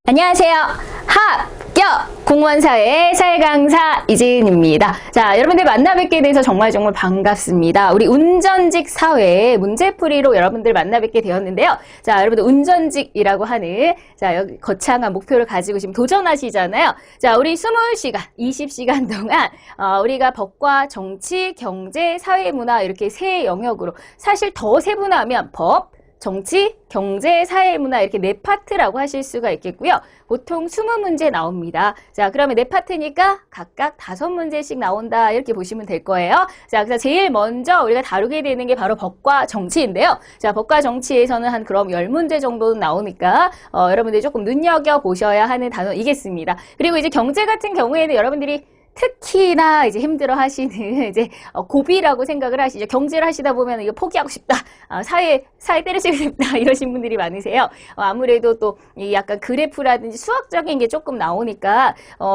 안녕하세요. 합격 공무원사회 사회강사 이지은입니다. 자, 여러분들 만나 뵙게 돼서 정말 반갑습니다. 우리 운전직 사회 문제풀이로 여러분들 만나 뵙게 되었는데요. 자, 여러분들 운전직이라고 하는 여기 거창한 목표를 가지고 지금 도전하시잖아요. 자, 우리 20시간, 20시간 동안 우리가 법과 정치, 경제, 사회문화 이렇게 세 영역으로 사실 더 세분화하면 법, 정치, 경제, 사회문화 이렇게 네 파트라고 하실 수가 있겠고요. 보통 20문제 나옵니다. 자, 그러면 네 파트니까 각각 5문제씩 나온다 이렇게 보시면 될 거예요. 자, 그래서 제일 먼저 우리가 다루게 되는 게 바로 법과 정치인데요. 자, 법과 정치에서는 한 그럼 10문제 정도는 나오니까 여러분들이 조금 눈여겨보셔야 하는 단어이겠습니다. 그리고 이제 경제 같은 경우에는 여러분들이 특히나 이제 힘들어 하시는 고비라고 생각을 하시죠. 경제를 하시다 보면 이거 포기하고 싶다. 사회 때려치고 싶다. 이러신 분들이 많으세요. 아무래도 또 이 약간 그래프라든지 수학적인 게 조금 나오니까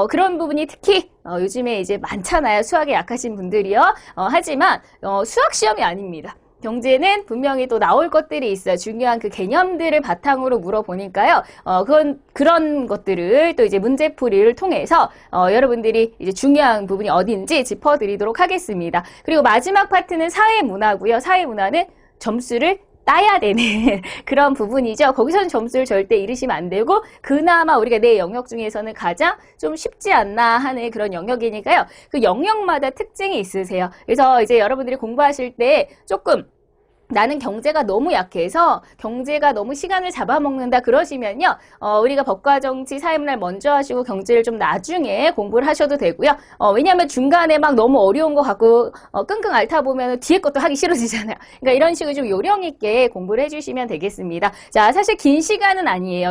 그런 부분이 특히 요즘에 이제 많잖아요. 수학에 약하신 분들이요. 하지만 수학 시험이 아닙니다. 경제는 분명히 또 나올 것들이 있어요. 중요한 그 개념들을 바탕으로 물어보니까요. 그런 것들을 또 이제 문제풀이를 통해서 여러분들이 이제 중요한 부분이 어딘지 짚어드리도록 하겠습니다. 그리고 마지막 파트는 사회문화고요. 사회문화는 점수를 따야 되는 그런 부분이죠. 거기서는 점수를 절대 잃으시면 안 되고 그나마 우리가 내 영역 중에서는 가장 좀 쉽지 않나 하는 그런 영역이니까요. 그 영역마다 특징이 있으세요. 그래서 이제 여러분들이 공부하실 때 조금 나는 경제가 너무 약해서 경제가 너무 시간을 잡아먹는다 그러시면요. 우리가 법과 정치, 사회문화를 먼저 하시고 경제를 좀 나중에 공부를 하셔도 되고요. 왜냐하면 중간에 막 너무 어려운 거 갖고 끙끙 앓다 보면 뒤에 것도 하기 싫어지잖아요. 그러니까 이런 식으로 좀 요령 있게 공부를 해주시면 되겠습니다. 자, 사실 긴 시간은 아니에요.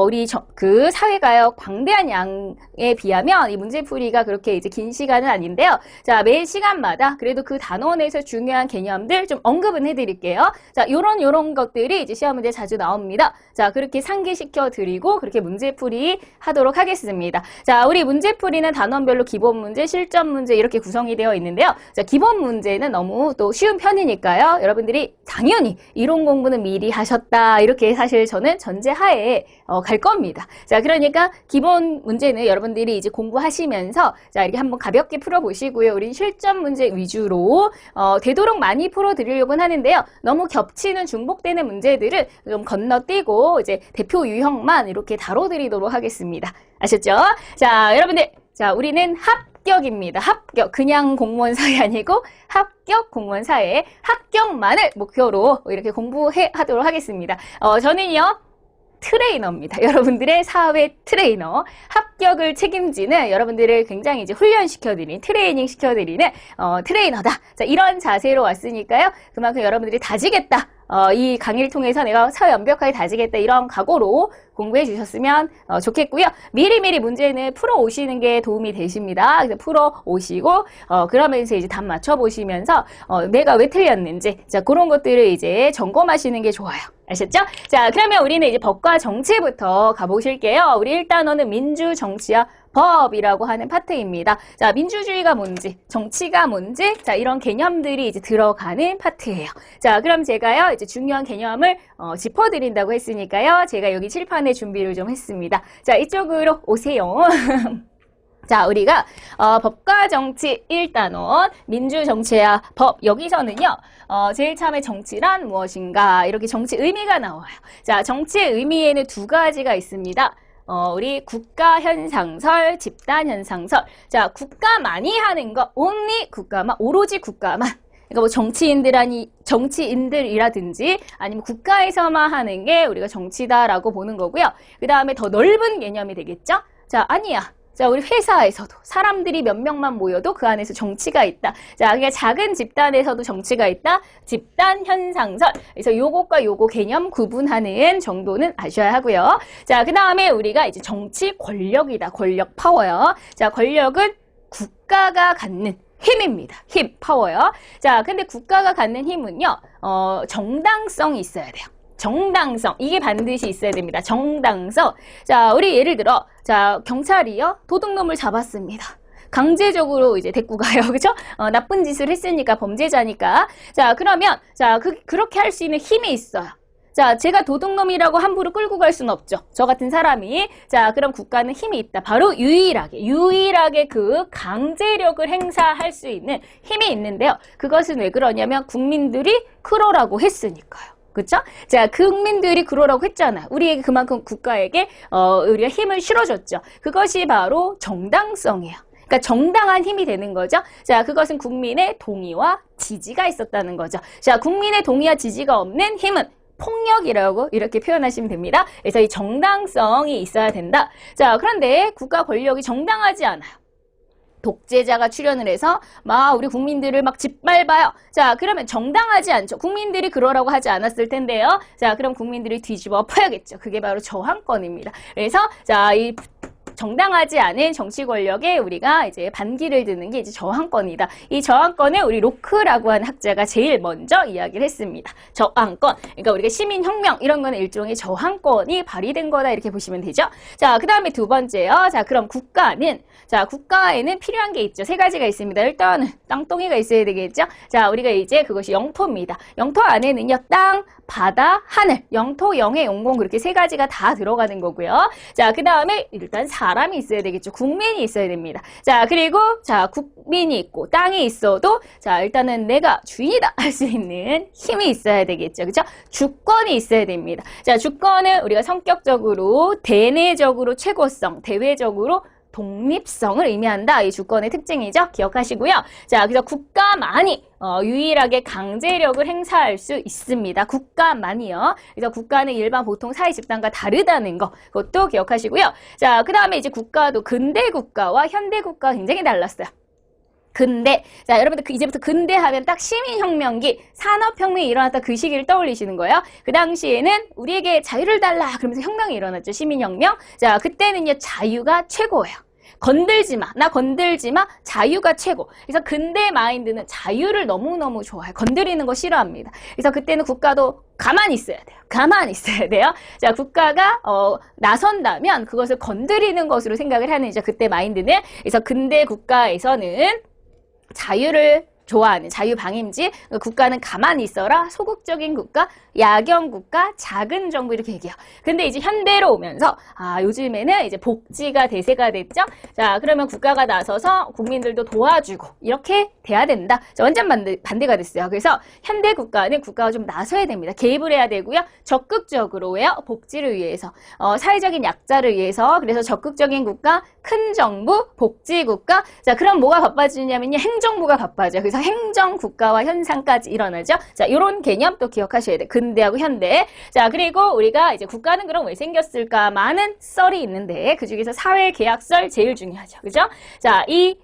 우리 그 사회가요 광대한 양에 비하면 이 문제풀이가 그렇게 이제 긴 시간은 아닌데요. 자, 매 시간마다 그래도 그 단원에서 중요한 개념들 좀 언급은 해드릴게요. 자, 요런 것들이 이제 시험 문제 자주 나옵니다. 자, 그렇게 상기시켜 드리고 그렇게 문제풀이 하도록 하겠습니다. 자, 우리 문제풀이는 단원별로 기본 문제, 실전 문제 이렇게 구성이 되어 있는데요. 자, 기본 문제는 너무 또 쉬운 편이니까요. 여러분들이 당연히 이론 공부는 미리 하셨다. 이렇게 사실 저는 전제하에 갈 겁니다. 자, 그러니까 기본 문제는 여러분들이 이제 공부하시면서 자, 이렇게 한번 가볍게 풀어보시고요. 우리 실전 문제 위주로 되도록 많이 풀어드리려고 하는데요. 너무 겹치는 중복되는 문제들을 좀 건너뛰고 이제 대표 유형만 이렇게 다뤄드리도록 하겠습니다. 아셨죠? 자, 여러분들, 자, 우리는 합격입니다. 합격. 그냥 공무원 사회 아니고 합격 공무원 사회. 합격만을 목표로 이렇게 공부하도록 하겠습니다. 저는요. 트레이너입니다. 여러분들의 사회 트레이너. 합격을 책임지는 여러분들을 굉장히 이제 훈련시켜드리는, 트레이닝 시켜드리는 트레이너다. 자, 이런 자세로 왔으니까요. 그만큼 여러분들이 다지겠다. 이 강의를 통해서 내가 사회 완벽하게 다지겠다. 이런 각오로 공부해 주셨으면 좋겠고요. 미리미리 문제는 풀어 오시는 게 도움이 되십니다. 그래서 풀어 오시고 그러면서 이제 답 맞춰 보시면서 내가 왜 틀렸는지 자, 그런 것들을 이제 점검하시는 게 좋아요. 아셨죠? 자, 그러면 우리는 이제 법과 정치부터 가보실게요. 우리 1단원은 민주, 정치와 법이라고 하는 파트입니다. 자, 민주주의가 뭔지, 정치가 뭔지, 자, 이런 개념들이 이제 들어가는 파트예요. 자, 그럼 제가요, 이제 중요한 개념을 짚어드린다고 했으니까요. 제가 여기 칠판에 준비를 좀 했습니다. 자, 이쪽으로 오세요. 자, 우리가 법과 정치 1단원, 민주, 정치와 법 여기서는요. 제일 처음에 정치란 무엇인가 이렇게 정치 의미가 나와요. 자, 정치의 의미에는 두 가지가 있습니다. 우리 국가 현상설, 집단 현상설. 자, 국가만이 하는 거, only 국가만, 오로지 국가만. 그러니까 뭐 정치인들이라든지 아니면 국가에서만 하는 게 우리가 정치다라고 보는 거고요. 그 다음에 더 넓은 개념이 되겠죠? 자, 아니야. 자, 우리 회사에서도 사람들이 몇 명만 모여도 그 안에서 정치가 있다. 자, 그러니까 작은 집단에서도 정치가 있다. 집단 현상설. 그래서 요것과 요거 개념 구분하는 정도는 아셔야 하고요. 자, 그 다음에 우리가 이제 정치 권력이다. 권력 파워요. 자, 권력은 국가가 갖는 힘입니다. 힘, 파워요. 자, 근데 국가가 갖는 힘은요, 정당성이 있어야 돼요. 정당성. 이게 반드시 있어야 됩니다. 정당성. 자, 우리 예를 들어, 자, 경찰이요, 도둑놈을 잡았습니다. 강제적으로 이제 데리고 가요. 그죠? 나쁜 짓을 했으니까, 범죄자니까. 자, 그러면, 자, 그렇게 할 수 있는 힘이 있어요. 자, 제가 도둑놈이라고 함부로 끌고 갈 수는 없죠. 저 같은 사람이. 자, 그럼 국가는 힘이 있다. 바로 유일하게 그 강제력을 행사할 수 있는 힘이 있는데요. 그것은 왜 그러냐면 국민들이 그러라고 했으니까요. 그쵸? 자, 국민들이 그러라고 했잖아요. 우리에게 그만큼 국가에게 우리가 힘을 실어줬죠. 그것이 바로 정당성이에요. 그러니까 정당한 힘이 되는 거죠. 자, 그것은 국민의 동의와 지지가 있었다는 거죠. 자, 국민의 동의와 지지가 없는 힘은 폭력이라고 이렇게 표현하시면 됩니다. 그래서 이 정당성이 있어야 된다. 자, 그런데 국가 권력이 정당하지 않아요. 독재자가 출연을 해서 막 우리 국민들을 막 짓밟아요. 자, 그러면 정당하지 않죠. 국민들이 그러라고 하지 않았을 텐데요. 자, 그럼 국민들이 뒤집어 엎어야겠죠. 그게 바로 저항권입니다. 그래서 자, 이 정당하지 않은 정치 권력에 우리가 이제 반기를 드는 게 이제 저항권이다. 이 저항권을 우리 로크라고 하는 학자가 제일 먼저 이야기를 했습니다. 저항권. 그러니까 우리가 시민혁명 이런 거는 일종의 저항권이 발휘된 거다 이렇게 보시면 되죠. 자, 그 다음에 두 번째요. 자, 그럼 국가에는 필요한 게 있죠. 세 가지가 있습니다. 일단은 땅덩이가 있어야 되겠죠. 자, 우리가 이제 그것이 영토입니다. 영토 안에는요, 땅, 바다, 하늘, 영토, 영해, 용공 그렇게 세 가지가 다 들어가는 거고요. 자, 그 다음에 일단 사람이 있어야 되겠죠. 국민이 있어야 됩니다. 자, 그리고 자, 국민이 있고 땅이 있어도 자, 일단은 내가 주인이다 할 수 있는 힘이 있어야 되겠죠. 그렇죠? 주권이 있어야 됩니다. 자, 주권은 우리가 성격적으로 대내적으로 최고성, 대외적으로 독립성을 의미한다. 이 주권의 특징이죠. 기억하시고요. 자, 그래서 국가만이 유일하게 강제력을 행사할 수 있습니다. 국가만이요. 그래서 국가는 일반 보통 사회 집단과 다르다는 거, 그것도 기억하시고요. 자, 그 다음에 이제 국가도 근대 국가와 현대 국가가 굉장히 달랐어요. 근대. 자, 여러분들 이제부터 근대 하면 딱 시민혁명기, 산업혁명이 일어났다 그 시기를 떠올리시는 거예요. 그 당시에는 우리에게 자유를 달라 그러면서 혁명이 일어났죠. 시민혁명. 자, 그때는요, 자유가 최고예요. 건들지 마. 나 건들지 마. 자유가 최고. 그래서 근대 마인드는 자유를 너무너무 좋아해요. 건드리는 거 싫어합니다. 그래서 그때는 국가도 가만히 있어야 돼요. 가만히 있어야 돼요. 자, 국가가 나선다면 그것을 건드리는 것으로 생각을 하는 이제 그때 마인드는. 그래서 근대 국가에서는 자유를 좋아하는 자유방임지, 국가는 가만히 있어라, 소극적인 국가, 야경 국가, 작은 정부 이렇게 얘기해요. 근데 이제 현대로 오면서 요즘에는 이제 복지가 대세가 됐죠. 자, 그러면 국가가 나서서 국민들도 도와주고 이렇게 돼야 된다. 자, 완전 반대가 됐어요. 그래서 현대 국가는 국가가 좀 나서야 됩니다. 개입을 해야 되고요. 적극적으로 왜요? 복지를 위해서, 사회적인 약자를 위해서. 그래서 적극적인 국가, 큰 정부, 복지 국가. 자, 그럼 뭐가 바빠지냐면요, 행정부가 바빠져요. 그래서 행정국가화 현상까지 일어나죠. 자, 이런 개념 또 기억하셔야 돼요. 근대하고 현대. 자, 그리고 우리가 이제 국가는 그럼 왜 생겼을까? 많은 썰이 있는데 그 중에서 사회계약설 제일 중요하죠. 그죠? 자, 이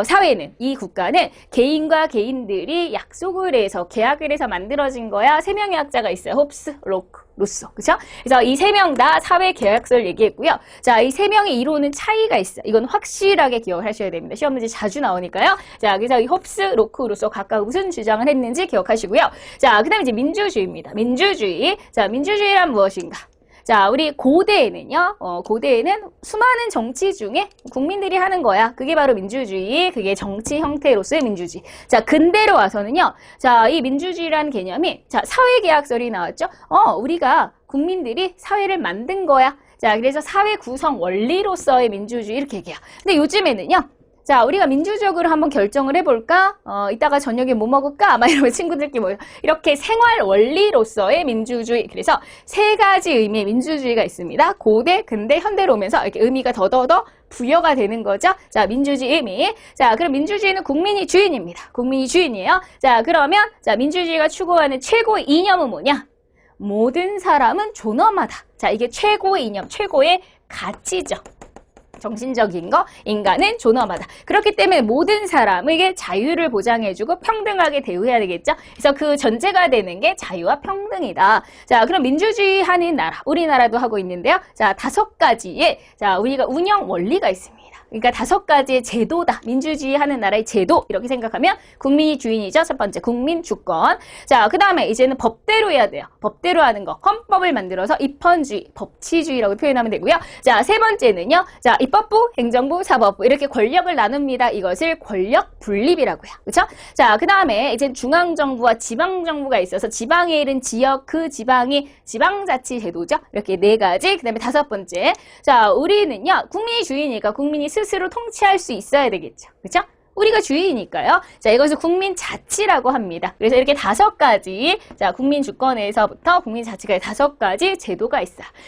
사회는, 이 국가는 개인과 개인들이 약속을 해서 계약을 해서 만들어진 거야. 세 명의 학자가 있어요. 홉스, 로크, 루소. 그죠? 그래서 이 세 명 다 사회계약서를 얘기했고요. 자, 이 세 명이 이루는 차이가 있어요. 이건 확실하게 기억을 하셔야 됩니다. 시험 문제 자주 나오니까요. 자, 그래서 이 홉스, 로크, 루소 각각 무슨 주장을 했는지 기억하시고요. 자, 그 다음에 이제 민주주의입니다. 민주주의. 자, 민주주의란 무엇인가? 자, 우리 고대에는요, 고대에는 수많은 정치 중에 국민들이 하는 거야. 그게 바로 민주주의, 그게 정치 형태로서의 민주주의. 자, 근대로 와서는요, 자, 이 민주주의라는 개념이, 자, 사회계약설이 나왔죠? 우리가 국민들이 사회를 만든 거야. 자, 그래서 사회 구성 원리로서의 민주주의 이렇게 얘기해요. 근데 요즘에는요, 자, 우리가 민주적으로 한번 결정을 해볼까? 이따가 저녁에 뭐 먹을까? 아마 이러면 친구들끼리 모여. 이렇게 생활 원리로서의 민주주의. 그래서 세 가지 의미의 민주주의가 있습니다. 고대, 근대, 현대로 오면서 이렇게 의미가 더더더 부여가 되는 거죠. 자, 민주주의 의미. 자, 그럼 민주주의는 국민이 주인입니다. 국민이 주인이에요. 자, 그러면, 자, 민주주의가 추구하는 최고의 이념은 뭐냐? 모든 사람은 존엄하다. 자, 이게 최고의 이념, 최고의 가치죠. 정신적인 거, 인간은 존엄하다. 그렇기 때문에 모든 사람에게 자유를 보장해주고 평등하게 대우해야 되겠죠? 그래서 그 전제가 되는 게 자유와 평등이다. 자, 그럼 민주주의 하는 나라, 우리나라도 하고 있는데요. 자, 5가지의, 자, 우리가 운영 원리가 있습니다. 그러니까 5가지의 제도다. 민주주의 하는 나라의 제도 이렇게 생각하면 국민이 주인이죠. 첫 번째 국민 주권. 자, 그 다음에 이제는 법대로 해야 돼요. 법대로 하는 거. 헌법을 만들어서 입헌주의, 법치주의라고 표현하면 되고요. 자, 세 번째는요. 자, 입법부, 행정부, 사법부 이렇게 권력을 나눕니다. 이것을 권력 분립이라고요. 그렇죠? 자, 그 다음에 이제 중앙정부와 지방정부가 있어서 지방에 이른 지역 그 지방이 지방자치 제도죠. 이렇게 4가지. 그 다음에 5번째. 자, 우리는요. 국민이 주인이니까 국민이 스스로 통치할 수 있어야 되겠죠. 그렇죠? 우리가 주인이니까요. 자, 이것을 국민자치라고 합니다. 그래서 이렇게 5가지, 자, 국민주권에서부터 국민자치까지 5가지 제도가 있어요.